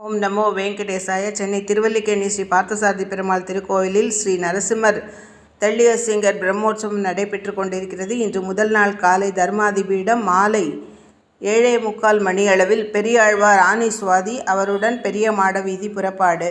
ஓம் நமோ வெங்கடேசாய. சென்னை திருவல்லிக்கேணி ஸ்ரீ பார்த்தசாரதி பெருமாள் திருக்கோயிலில் ஸ்ரீ நரசிம்மர் தெள்ளியசிங்கர் பிரம்மோற்சவம் நடைபெற்று கொண்டிருக்கிறது. இன்று முதல் நாள் காலை தர்மாதிபீடம் மாலை 7:45 மணியளவில் பெரியாழ்வார் ஆனி சுவாதி அவருடன் பெரிய மாட வீதி புறப்பாடு.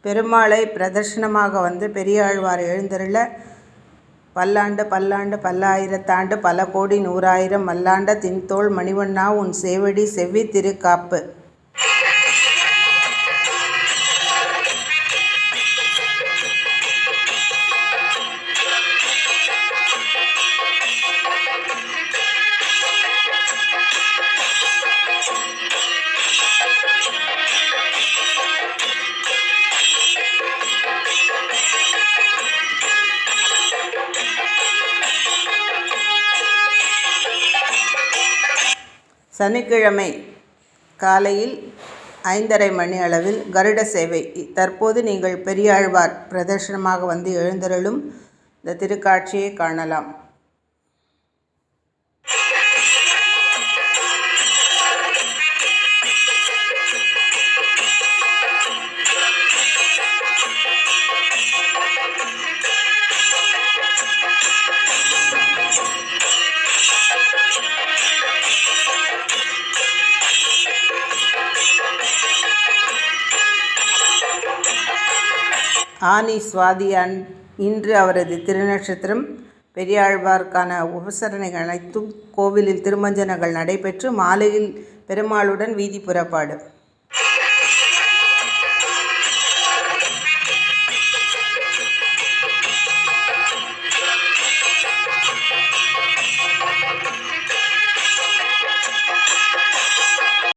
பெருமாளை பிரதர்ஷனமாக வந்து பெரியாழ்வார் எழுந்தருள பல்லாண்டு பல்லாண்டு பல்லாயிரத்தாண்டு பல கோடி நூறாயிரம் மல்லாண்ட தின்தோள் மணிவண்ணா உன் சேவடி செவ்வி திருக்காப்பு. சனிக்கிழமை காலையில் 5:30 மணி அளவில் கருட சேவை. தற்போது நீங்கள் பெரியாழ்வார் பிரதர்ஷனமாக வந்து எழுந்தருளும் இந்த திருக்காட்சியை காணலாம். ஆனி சுவாதி இன்று அவரது திருநட்சத்திரம். பெரியாழ்வார்க்கான உபசரணைகள் அனைத்தும் கோவிலில் திருமஞ்சனங்கள் நடைபெற்று மாலையில் பெருமாளுடன் வீதி புறப்பாடு.